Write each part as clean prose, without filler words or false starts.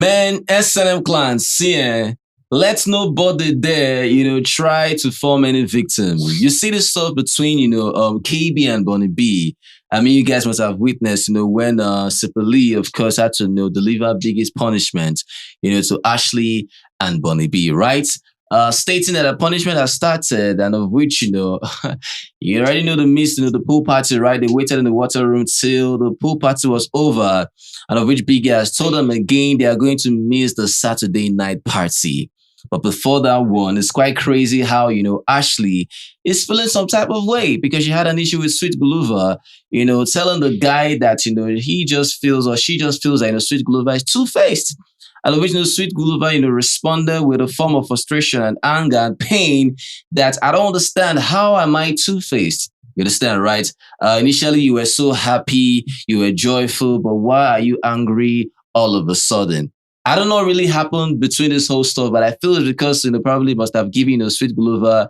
Man, SNM clan, see, let nobody there, try to form any victim. You see this stuff between, KB and Bonni B. I mean, you guys must have witnessed, when Sipali, of course, had to, deliver Biggie's punishment, to Ashley and Bonni B, right? Stating that a punishment has started, and of which, you already know the mist, the pool party, right? They waited in the water room till the pool party was over, and of which Biggie has told them again they are going to miss the Saturday night party. But before that one, it's quite crazy how, Ashley is feeling some type of way because she had an issue with Sweet Guluva, telling the guy that, he just feels or she just feels that, Sweet Guluva is two-faced. And of which, Sweet Guluva, responded with a form of frustration and anger and pain that I don't understand. How am I two-faced? You understand, right? Initially, you were so happy, you were joyful, but why are you angry all of a sudden? I don't know what really happened between this whole stuff, but I feel it's because, probably must have given, Sweet Guluva,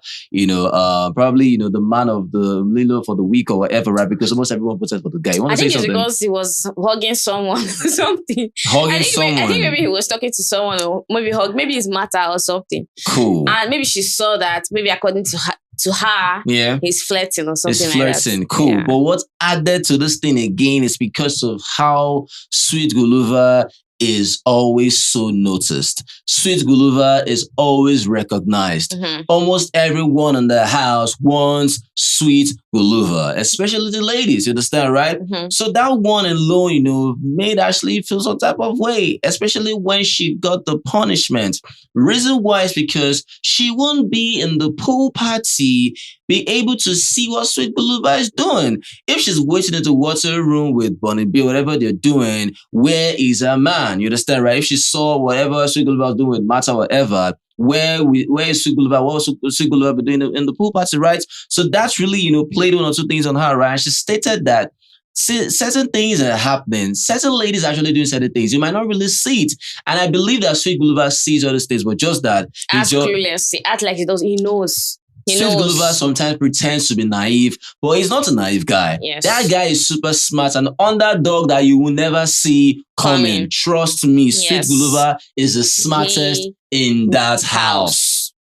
probably, the man of the Umlilo for the week or whatever, right? Because almost everyone puts it for the guy. You want I to think say it's something? because he was hugging someone or something. Hugging someone? I think maybe he was talking to someone or maybe his matter or something. Cool. And maybe she saw that, maybe according to her, yeah, he's flirting or something he's like flirting. that. Cool. Yeah. But what added to this thing again is because of how Sweet Guluva is always so noticed. Sweet Guluva is always recognized. Mm-hmm. Almost everyone in the house wants Sweet Guluva, especially the ladies, you understand, right? Mm-hmm. So that one alone, made Ashley feel some type of way, especially when she got the punishment. Reason why is because she won't be in the pool party, be able to see what Sweet Guluva is doing. If she's waiting in the water room with Bonni B, whatever they're doing, where is her man? You understand, right? If she saw whatever Sweet Guluva was doing with Mata, whatever, where is Sweet Guluva? What was Sweet Guluva be doing in the pool party, right? So that's really, played one or two things on her, right? And she stated that certain things are happening. Certain ladies are actually doing certain things. You might not really see it. And I believe that Sweet Guluva sees all these things, but just that. Act clueless. Act like he does. He knows. Sweet Guluva sometimes pretends to be naive, but he's not a naive guy. Yes. That guy is super smart, an underdog that you will never see coming. Trust me, Sweet Guluva is the smartest in that house.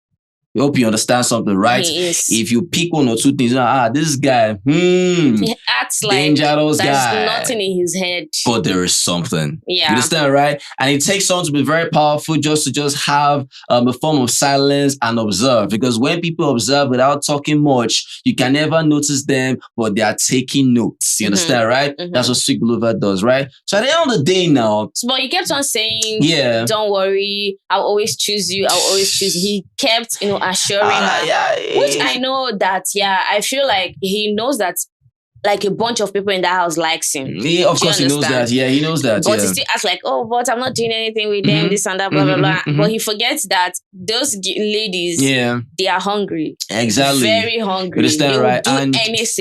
I hope you understand something, right? If you pick one or two things, this guy, he acts like dangerous there's guy. nothing in his head. But there is something. Yeah. You understand, right? And it takes someone to be very powerful just to have a form of silence and observe. Because when people observe without talking much, you can never notice them, but they are taking notes. You understand, right? Mm-hmm. That's what Sweet Guluva does, right? So at the end of the day now... But he kept on saying, don't worry, I'll always choose you, I'll always choose you. He kept, assuring her, which I know that, I feel like he knows that like a bunch of people in the house likes him. Yeah, of course he knows that. Yeah, he knows that. But he still acts like, but I'm not doing anything with them, this and that, blah, blah, blah. But he forgets that those ladies, they are hungry. Exactly. Very hungry. You understand, right? Do and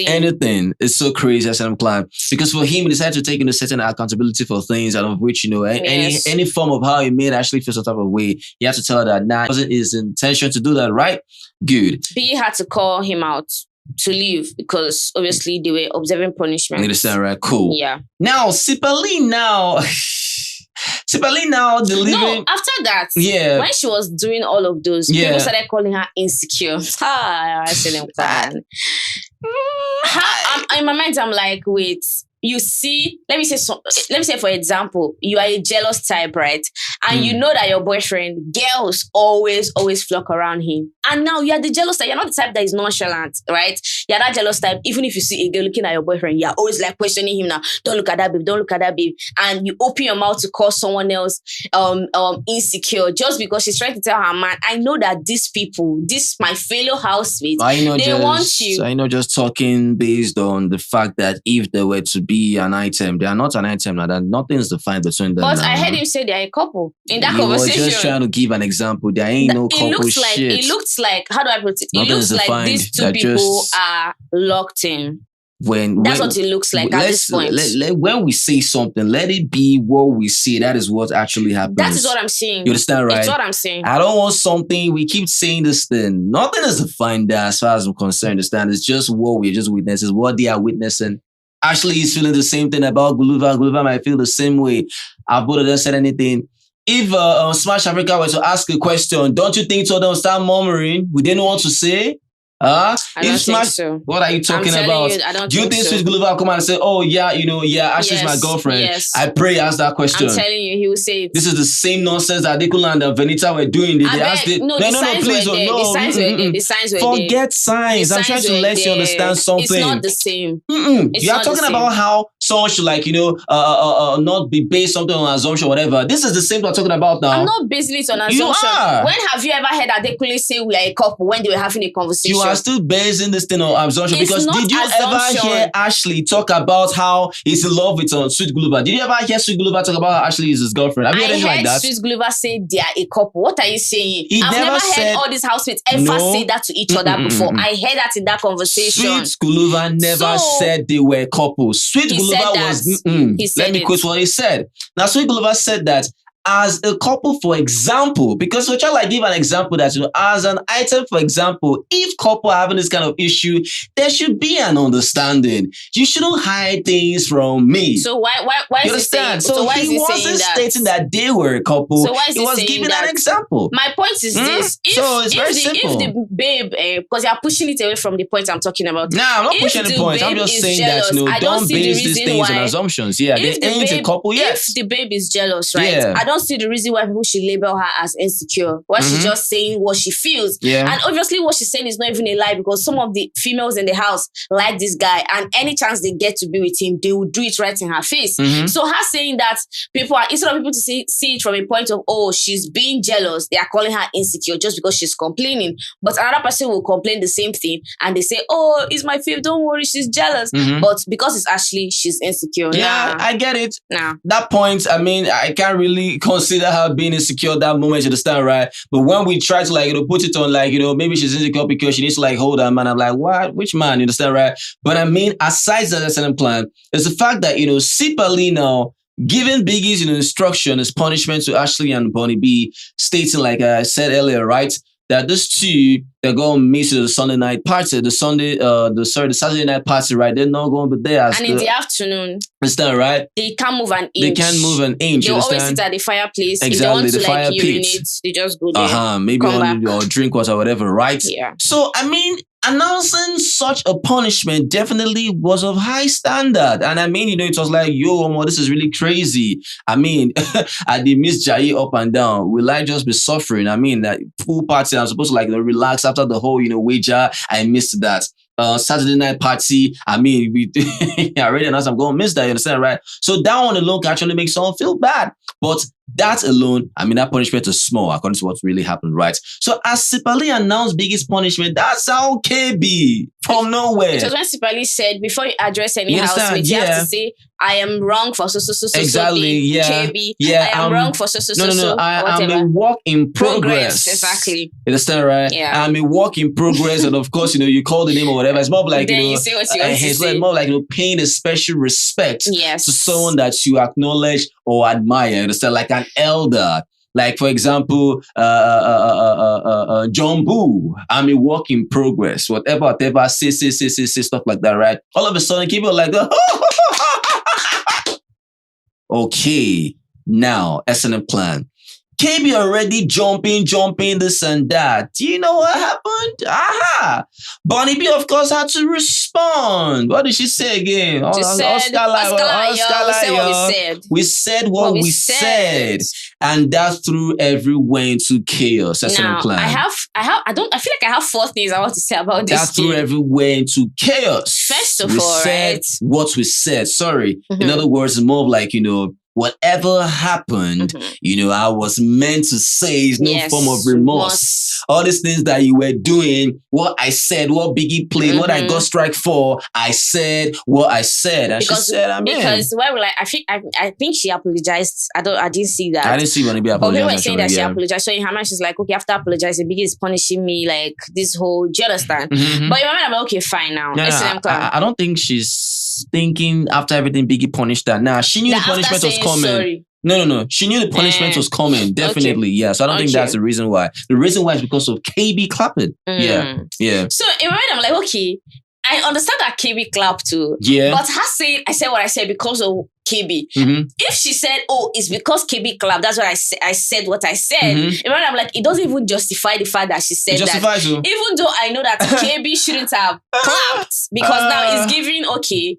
anything. It's so crazy as I'm climbing. Because for him, he decided to take certain accountability for things, out of which, any form of how he made Ashley feel some type of way, he had to tell her that it wasn't his intention to do that, right? Good. Biggie had to call him out to leave because obviously they were observing punishment. You understand, right? Cool. Yeah. Now, Sipali now delivering. No, after that, when she was doing all of those, people started calling her insecure. I said them in my mind, I'm like, wait. You see, let me say for example, you are a jealous type, right? And you know that your boyfriend, girls always flock around him. And now you're the jealous type. You're not the type that is nonchalant, right? You're that jealous type. Even if you see a girl looking at your boyfriend, you're always like questioning him now. Don't look at that babe, don't look at that babe. And you open your mouth to call someone else insecure just because she's trying to tell her man, I know that these people, my fellow housemates, want you. I know just talking based on the fact that if they were to be an item, they are not an item now. That nothing's defined between them. But now. I heard him say they're a couple in that conversation. I was just trying to give an example. There ain't no couple shit. It looks like, how do I put it? It looks like these two people are locked in. That's what it looks like at this point. When we say something, let it be what we say. That is what actually happens. That is what I'm saying. You understand, right? That's what I'm saying. I don't want something. We keep saying this thing. Nothing is defined there as far as I'm concerned. Understand? It's just what we're just witnessing. What they are witnessing. Ashley is feeling the same thing about Guluva. Guluva might feel the same way. I've both of them said anything. if Smash Africa were to ask a question, don't you think so they'll start murmuring? Would they know what to say? I don't think so. What are you talking I'm about? telling you, I don't Do you think so. Sweet Guluva will come out and say, oh yeah, Ashley's my girlfriend? Yes. I pray he asked that question. I'm telling you, he will say it. This is the same nonsense that Adekunle and Venita were doing. They asked it. No, please don't. No. The signs were there. The signs were there. Forget signs. I'm trying to let you understand something. It's not the same. You are talking about how someone should not be based something on assumption, whatever. This is the same thing we're talking about now. I'm not basing it on assumption. You are. When have you ever heard Adekunle say we are a couple when they were having a conversation? You are still basing this thing on assumption, because did you ever hear Ashley talk about how he's in love with Sweet Guluva? Did you ever hear Sweet Guluva talk about how Ashley is his girlfriend? Have you heard anything like that? I heard Sweet Guluva say they are a couple. What are you saying? I've never heard all these housemates ever say that to each other before. I heard that in that conversation. Sweet Guluva never said they were couples. Sweet Guluva was. Let me quote what he said. Now, Sweet Guluva said that as a couple, for example, because we're trying to like give an example that, as an item, for example, if couple are having this kind of issue, there should be an understanding. You shouldn't hide things from me. So why you is he saying? So why he wasn't stating that they were a couple. So why is he was giving an example. My point is this. So it's very simple. If the babe, because you're pushing it away from the point I'm talking about. Nah, I'm not pushing any points. I'm just saying jealous, that, don't base these things on assumptions. Yeah, they ain't a couple yet. If the babe is jealous, right? I don't see the reason why people should label her as insecure. Why she's just saying what she feels. Yeah. And obviously what she's saying is not even a lie, because some of the females in the house like this guy, and any chance they get to be with him, they will do it right in her face. So her saying that instead of people to see it from a point of, oh, she's being jealous, they are calling her insecure just because she's complaining. But another person will complain the same thing and they say, oh, it's my fave, don't worry, she's jealous. But because it's Ashley, she's insecure. Yeah, I get it. Nah. That point, I mean, I can't really consider her being insecure that moment, you understand, right? But when we try to put it on maybe she's insecure because she needs to hold her man, I'm like, what? Which man? You understand, right? But I mean, aside that certain plan, it's the fact that, secretly now, giving Biggie's instruction as punishment to Ashley and Bonni B, stating, like I said earlier, right, that these two, they're going to meet to the Sunday night party, the Saturday night party, right? They're not going to be there. And in the afternoon, understand, right? They can't move an inch. They can't move an inch. They always sit at the fireplace. Exactly, if they want the to fire urinate, they just go there. Maybe or drink water or whatever, right? Yeah. So, I mean, announcing such a punishment definitely was of high standard. And I mean, it was like, yo, this is really crazy. I mean, I did miss Jai up and down. Will I just be suffering? I mean, that pool party, I'm supposed to relax after the whole, wager. I missed that. Saturday night party. I mean, I already announced I'm going to miss that. You understand, right? So that one alone can actually make someone feel bad. But that alone, I mean, that punishment is small according to what really happened, right? So as Sipali announced Biggie's punishment, that's how KB from nowhere. It was when Sipali said, before you address any housemate, you have to say, I am wrong for so. Exactly, yeah. KB. Yeah, I am wrong for so. No. I am a work in progress. Exactly. You understand, right? Yeah. I'm a work in progress, and of course, you call the name or whatever. It's more like, you say what you want to it's say. more like paying a special respect to someone that you acknowledge or admire. You understand, like an elder. Like, for example, John Boo, I'm a work in progress. Whatever, say, stuff like that, right? All of a sudden, people are like, okay, now, S&M plan. KB already jumping, this and that. Do you know what happened? Aha! Bonni B, of course, had to respond. What did she say again? She said, we said what we said. And that threw everywhere into chaos. That's now, an plan. I feel like I have 4 things I want to say about this. That threw everywhere into chaos. First of all, said what we said. Sorry. In other words, it's more of like, whatever happened, I was meant to say is no form of remorse. All these things that you were doing, what I said, what Biggie played, what I got strike for, I said what I said. And she said, because I think she apologized. I didn't see that. I didn't see Bonni B apologize. But people were saying that she apologized. So in her mind, she's like, okay, after apologizing, Biggie is punishing me, like this whole, do you understand? But in my mind, I'm like, okay, fine now. I don't think she's thinking after everything Biggie punished her. Nah, she knew the punishment was coming. Sorry. No. She knew the punishment was coming. Definitely. Okay. Yeah. So I don't think that's the reason why. The reason why is because of KB clapping. Yeah. So in my mind, I'm like, okay, I understand that KB clapped too. Yeah. But her saying, I said what I said because of KB. Mm-hmm. If she said, "Oh, it's because KB clapped," that's what I said what I said. Mm-hmm. And I'm like, it doesn't even justify the fact that she said It justifies that. you. Even though I know that KB shouldn't have clapped, because now it's giving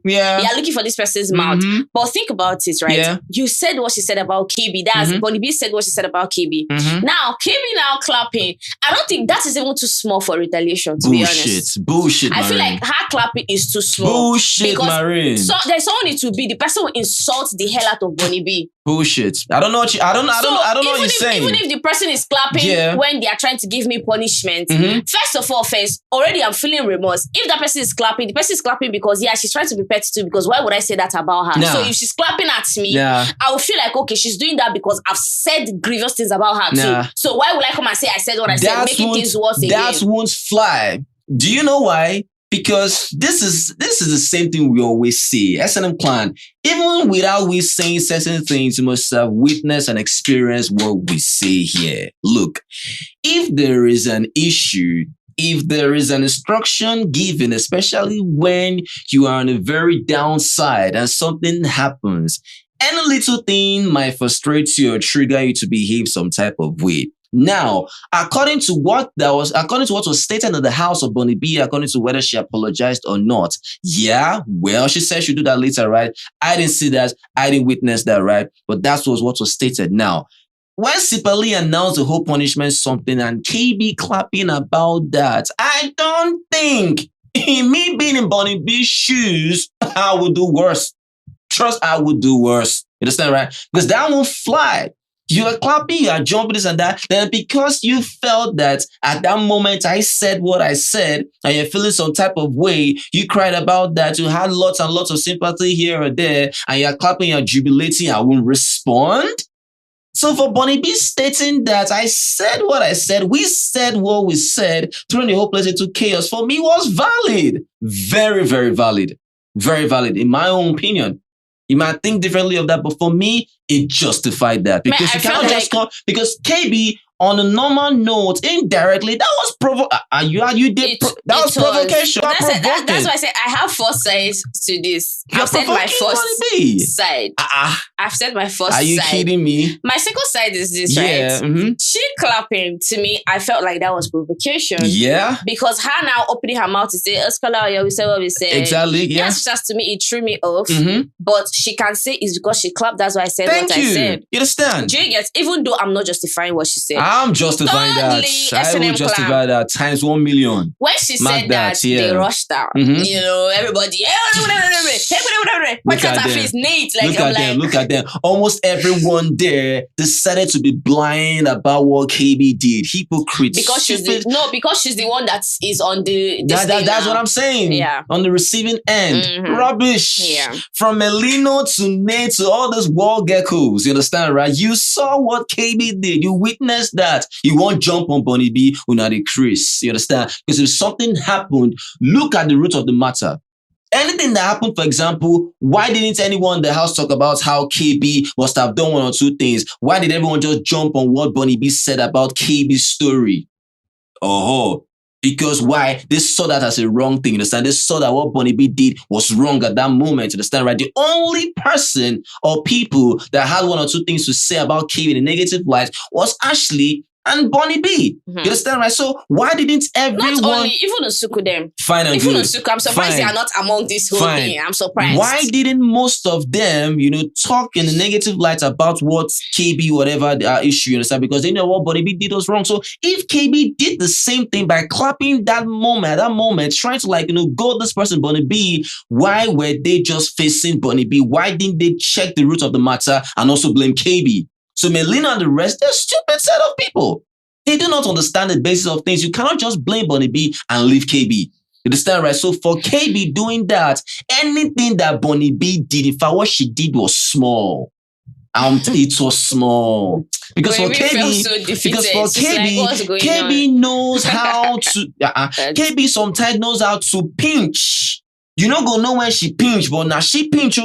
Yeah. you're looking for this person's mouth. But think about it, right? Yeah. You said what she said about KB. That's Bonni B said what she said about KB. Now KB now clapping. I don't think that is even too small for retaliation. To be honest, Bullshit. I feel Marine. like her clapping is too small. Bullshit, because Marine. So there's someone need to be the person who insults the hell out of Bonni B. Bullshit. I don't know what I don't know what you're saying. Even if the person is clapping when they are trying to give me punishment, first of all, already I'm feeling remorse. If that person is clapping, the person is clapping because she's trying to be petty too, because why would I say that about her? Nah. So if she's clapping at me, I will feel like, okay, she's doing that because I've said grievous things about her too. So why would I come and say I said what I said, making things worse again? That won't fly. Do you know why? Because this is the same thing we always see. S&M clan, even without we saying certain things, you must have witnessed and experienced what we say here. Look, if there is an issue, if there is an instruction given, especially when you are on a very downside and something happens, any little thing might frustrate you or trigger you to behave some type of way. Now, according to what was stated in the house of Bonni B, according to whether she apologized or not, she said she'll do that later, right? I didn't see that. I didn't witness that, right? But that was what was stated. Now, when Sipali announced the whole punishment something and KB clapping about that, I don't think, me being in Bonni B's shoes, I would do worse. Trust, I would do worse. You understand, right? Because that won't fly. You are clapping, you are jumping this and that. Then because you felt that at that moment I said what I said and you're feeling some type of way, you cried about that, you had lots and lots of sympathy here or there, and you're clapping, you're jubilating, I won't respond. So for Bonni B stating that I said what I said, we said what we said, throwing the whole place into chaos, for me was valid. Very, very valid. Very valid, in my own opinion. You might think differently of that, but for me, it justified that. Because you cannot just call, because KB, on a normal note, indirectly, that was that was provocation. That's why I said I have 4 sides to this. I've said my first side. I've said my first side. Are you kidding me? My second side is this, right? She clapping, to me, I felt like that was provocation. Yeah. Because her now opening her mouth to say, we said what we said. Exactly, yeah. Yes, just to me, it threw me off. But she can say it's because she clapped, that's why I said what I said. You understand? Do you get? Even though I'm not justifying what she said. I'm justifying that. I will justify that times 1 million. When she said that, they rushed out. You know, everybody. Look at her face, Nate. Look at them. Almost everyone there decided to be blind about what KB did. Hypocrite. Because she's the one that is on the. That's what I'm saying. Yeah. On the receiving end. Rubbish. Yeah. From Melino to Nate to all those wall geckos. You understand, right? You saw what KB did. You witnessed that. You won't jump on Bonni B without a Chris. You understand? Because if something happened, look at the root of the matter. Anything that happened, for example, why didn't anyone in the house talk about how KB must have done 1 or 2 things? Why did everyone just jump on what Bonni B said about KB's story? Because why? They saw that as a wrong thing, you understand? They saw that what Bonni B did was wrong at that moment, you understand, right? The only person or people that had 1 or 2 things to say about KB in a negative light was Ashley and Bonni B. You understand, right? So why didn't everyone... Not only, even Usuku them. Fine and even good. Usuku, I'm surprised they are not among this whole thing. I'm surprised. Why didn't most of them, talk in a negative light about what KB, whatever the issue, you understand? Because they know what Bonni B did was wrong. So if KB did the same thing by clapping that moment, trying to goad this person, Bonni B, why were they just facing Bonni B? Why didn't they check the root of the matter and also blame KB? So Melina and the rest, they're stupid set of people. They do not understand the basis of things. You cannot just blame Bonni B and leave KB. You understand, right? So for KB doing that, anything that Bonni B did, in fact, what she did was small. It was small. Because for KB, KB knows how to, KB sometimes knows how to pinch. You don't go know when she pinch, but now she pinch,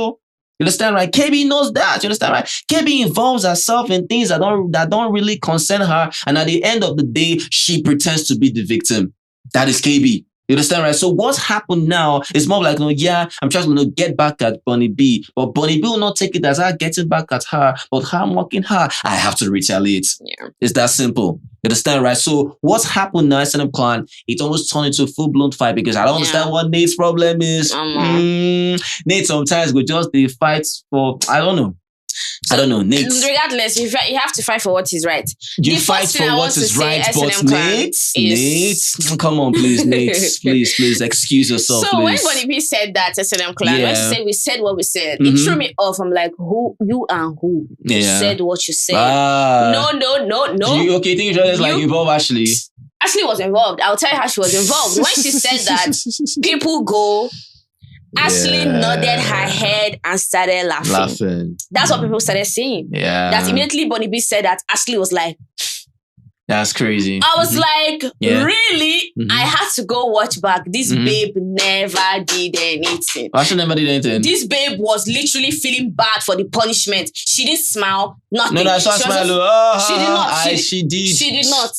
You understand, right? KB knows that. You understand, right? KB involves herself in things that don't really concern her, and at the end of the day, she pretends to be the victim. That is KB. You understand, right? So what's happened now is more like, yeah, I'm trying to get back at Bonnie B, but Bonnie B will not take it as her getting back at her, but her mocking her. I have to retaliate. Yeah. It's that simple. You understand, right? So what's happened now, SNM Clan, it almost turned into a full-blown fight because I don't understand what Nate's problem is. Nate sometimes will just be fights for, I don't know. Nate. Regardless, you have to fight for what is right. You fight for what is right, but Nate, come on, please, Nate, please, excuse yourself, so please. when Bonnie B said that, SNM Clan, when she said we said what we said, it threw me off. I'm like, who, you and who? You said what you said. No. You think you should just like involve Ashley? Ashley was involved. I'll tell you how she was involved. When she said that, people go... Ashley nodded her head and started laughing. That's what people started saying. Yeah. That immediately Bonnie B said that Ashley was like, that's crazy. I was like, really? I had to go watch back. This babe never did anything. Ashley never did anything. This babe was literally feeling bad for the punishment. She didn't smile, nothing. No, I saw smile. She did not. She did not.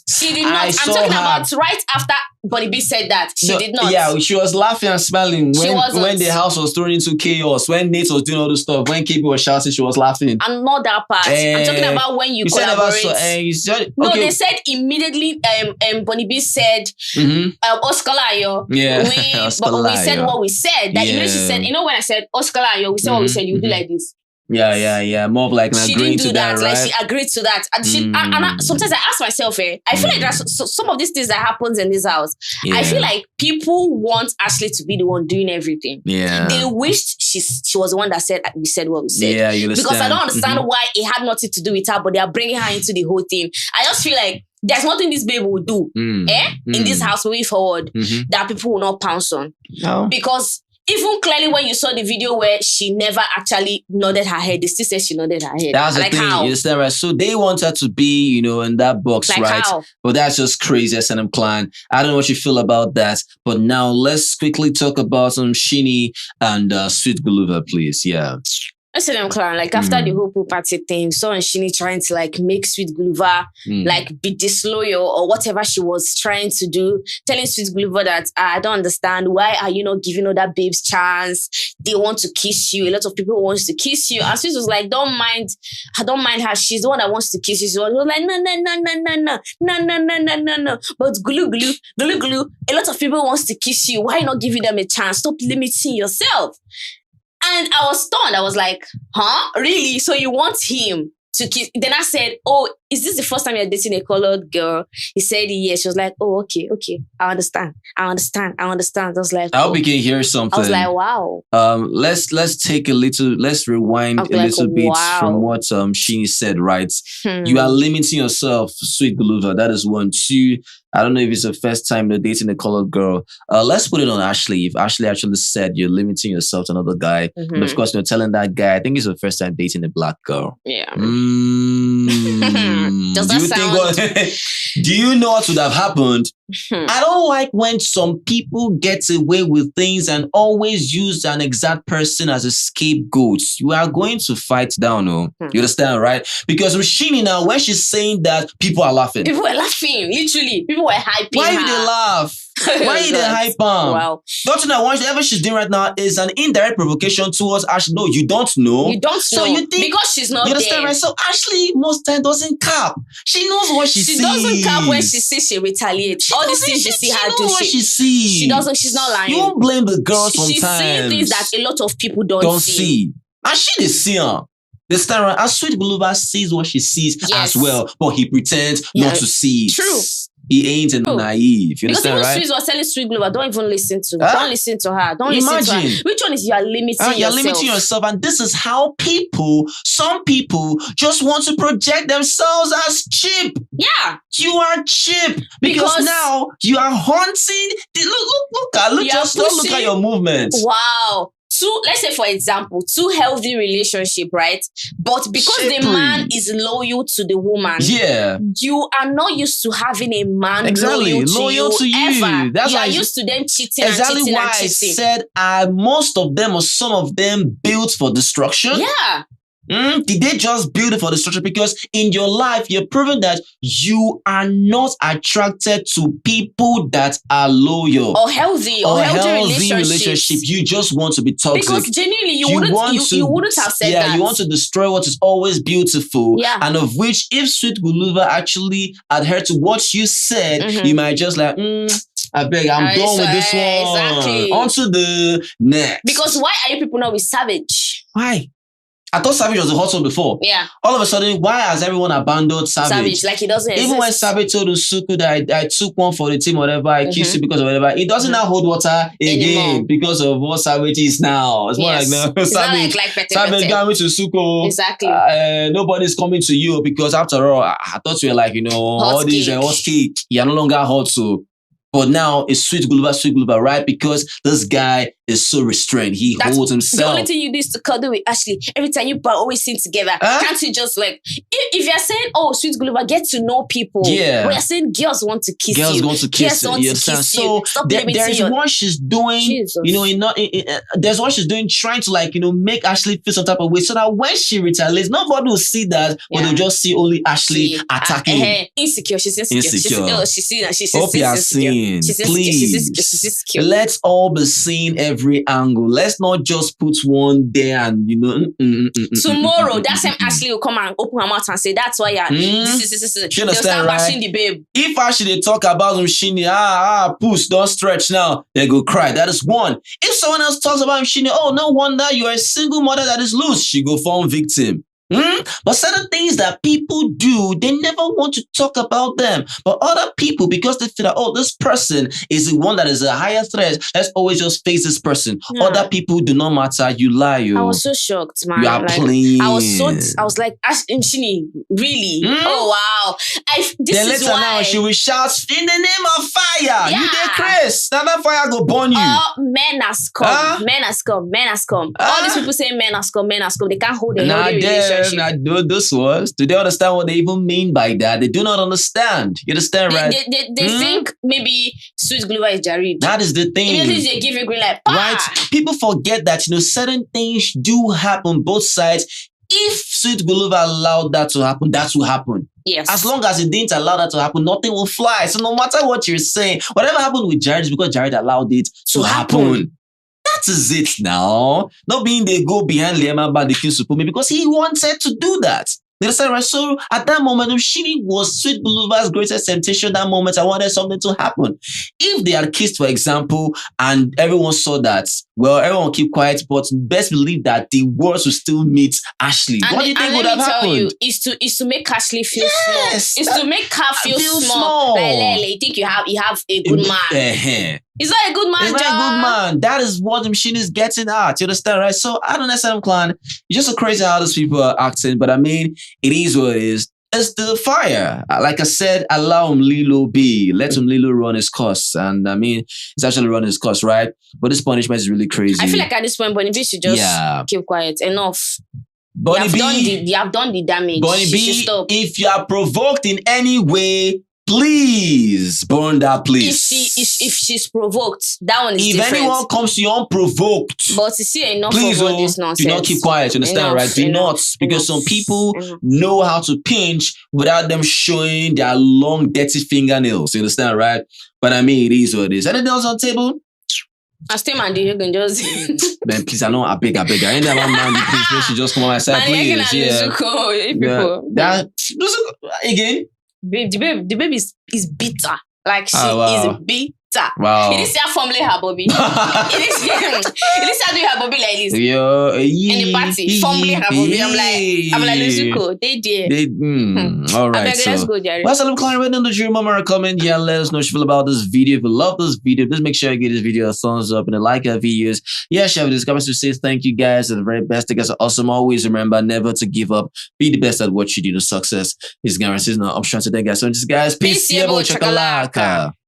She did not. I'm talking about right after Bonnie B said that. She did not. Yeah, she was laughing and smiling when the house was thrown into chaos, when Nate was doing all this stuff, when KB was shouting, she was laughing. And not that part. I'm talking about when you collaborate. No, they said immediately, Bonnie B said, Oscar Layo. Yeah. But we said what we said. That immediately she said, when I said Oscar Layo, we said what we said, you do like this. Yeah. More of like she agreeing didn't do to that, right? Like she agreed to that. And sometimes I ask myself, I feel like there's some of these things that happens in this house. I feel like people want Ashley to be the one doing everything. Yeah. They wished she was the one that said we said what we said. Yeah, you understand. Because I don't understand why it had nothing to do with her, but they are bringing her into the whole thing. I just feel like there's nothing this baby will do in this house moving forward that people will not pounce on. No. Because even clearly when you saw the video where she never actually nodded her head, they still said she nodded her head. That's the thing, how? You understand, right? So they want her to be, in that box, like right? How? But that's just crazy, SNM Clan. I don't know what you feel about that. But now let's quickly talk about some Mshini and Sweet Guluva, please. Yeah. SNM Clan, like after the whole pool party thing, so Mshini trying to like make Sweet Guluva like be disloyal or whatever she was trying to do, telling Sweet Guluva that I don't understand, why are you not giving other babes chance? They want to kiss you. A lot of people wants to kiss you. And Sweet was like, I don't mind her. She's the one that wants to kiss you. So I was like, no. But Gulu, a lot of people wants to kiss you. Why not giving them a chance? Stop limiting yourself. And I was stunned. I was like, huh? Really? So you want him to kiss? Then I said, oh, is this the first time you're dating a colored girl? He said, yes. She was like, oh, okay. I understand. I was like, I hope you can hear something. I was like, wow. Let's take let's rewind a little bit from what Mshini said, right? You are limiting yourself, Sweet Guluva. That is 1. 2, I don't know if it's the first time you're dating a colored girl. Let's put it on Ashley. If Ashley actually said you're limiting yourself to another guy, and of course you're telling that guy, I think it's the first time dating a black girl. Yeah. Does that sound? Do you know what would have happened? I don't like when some people get away with things and always use an exact person as a scapegoat. You are going to fight down, You understand, right? Because Mshini now, when she's saying that, people are laughing. People were laughing, literally. People were hyping Why her. do they laugh? Why did they hype her? Wow. Don't you know whatever she's doing right now is an indirect provocation towards Ashley? No, you don't know. You don't know. So you think because she's not you understand, there. right? So Ashley most time doesn't cap. She knows what she sees. She doesn't cap when she sees she retaliates. All these things you see her do. What she sees. She doesn't. She's not lying. You won't blame the girl sometimes. She's seeing things that a lot of people don't see. And she is seeing. This time around, Sweet Guluva sees what she sees as well, but he pretends not to see it. True. He ain't naive. You because understand, right? Sweet was telling Sweet Guluva, don't even listen to her. Don't listen to her. Don't listen to her. Which one is you are limiting yourself? You're limiting yourself. And this is how some people just want to project themselves as cheap. Yeah. You are cheap. Because now you are haunting. Look at your movement. Wow. Let's say, for example, 2 healthy relationship, right? But because the man is loyal to the woman, you are not used to having a man loyal to you ever. That's you are used to them cheating exactly and cheating why and cheating. I said most of them or some of them built for destruction. Yeah. Did they just build it for the structure? Because in your life, you're proving that you are not attracted to people that are loyal or healthy relationships. You just want to be toxic. Because genuinely, you wouldn't have said that. Yeah, you want to destroy what is always beautiful. Yeah. And of which, if Sweet Guluva actually adhered to what you said, you might just like, I beg, I'm done with this one. Exactly. On to the next. Because why are you people not with Savage? Why? I thought Savage was a hot one before. Yeah. All of a sudden, why has everyone abandoned Savage? Like he doesn't exist. Even when Savage told Nsuku that I took one for the team, whatever, I kissed you because of whatever, it doesn't now hold water again because of what Savage is now. It's more like, no, it's Savage, Savage going to Nsuku. Exactly. Nobody's coming to you because after all, I thought you were like, hot all these hot cake. You're no longer hot, so. But now it's Sweet Guluva, right? Because this guy is so restrained. He holds himself. The only thing you do is to cuddle with Ashley. Every time you always sing together. Can't you just like, if you're saying, oh, Sweet Guluva, get to know people. Yeah. But you're saying girls want to kiss you. Girls want to kiss you. So there's what she's doing, Jesus. There's what she's doing, trying to like, make Ashley feel some type of way. So that when she retaliates, nobody will see that, but they'll just see only Ashley attacking. Insecure. She's insecure. She's Hope you are seeing. Please, let's all be seeing every angle. Let's not just put one there and tomorrow that same Ashley will come and open her mouth and say that's why this. They'll start bashing the babe. If Ashley they talk about Mshini, puss, don't stretch now, they go cry. That is one. If someone else talks about Mshini, oh no wonder you are a single mother that is loose, she go form victim. But certain things that people do, they never want to talk about them. But other people, because they feel that, oh, this person is the one that is a higher threat, let's always just face this person. Yeah. Other people do not matter. You lie. I was so shocked, man. You are playing. I was like, Mshini, really? Oh, wow. Then later now, she will shout, in the name of fire. Yeah. You did Chris. Now that fire go burn you. Men has come. Men has come. All these people say men has come. They can't hold a healthy relationship. I do this was. Do they understand what they even mean by that? They do not understand. You understand, right? They think maybe Sweet Guluva is Jared. That is the thing. Immediately they give you green light. Right? People forget that certain things do happen both sides. If Sweet Guluva allowed that to happen, that will happen. Yes. As long as it didn't allow that to happen, nothing will fly. So no matter what you're saying, whatever happened with Jared is because Jared allowed it to happen. That is it now. Not being they go behind Liam about the King Supreme because he wanted to do that. You understand, right? So at that moment, Mshini was Sweet Guluva's greatest temptation. That moment, I wanted something to happen. If they had kissed, for example, and everyone saw that, well, everyone keep quiet, but best believe that the words will still meet Ashley. What do you think would have happened? Is to make Ashley feel small. Is to make her feel small. Like, you think you have a good man. He's not a good man, He's not a good man. That is what Mshini is getting at. You understand, right? So I don't understand, clan. It's just so crazy how those people are acting. But I mean, it is what it is. It's the fire. Like I said, allow Umlilo be. Let Umlilo run his course. And I mean, it's actually running his course, right? But this punishment is really crazy. I feel like at this point, Bonni B should just keep quiet. Enough. Bonni B, you have done the damage. Bonni B, if you are provoked in any way, please burn that place. If she's provoked, that one is different. If anyone comes to you unprovoked, but you see enough of all this nonsense. Do not keep quiet. You understand, right? Do not, because some people know how to pinch without them showing their long, dirty fingernails. You understand, right? But I mean, it is what it is. Anything else on the table? I still man, you can just. Man, please, I know. I beg. I ain't that one man. Please, make sure just come on my side, please. That again. The babe is bitter. Like she is bitter. Wow. It is her formally her Bobby. It is her doing her Bobby like this. In the party, formally her Bobby. I'm like Luzuko. They did. All right. So let's go, Jerry. Well, so right down the dream, mama, comment. Yeah, let us know what you feel about this video. If you love this video, just make sure you give this video a thumbs up and a like our videos. Yeah, share this. Comments to say thank you guys. You're the very best. You guys are awesome. Always remember never to give up. Be the best at what you do. The success is guaranteed. No option today, guys. So just guys, peace. Chakalaka.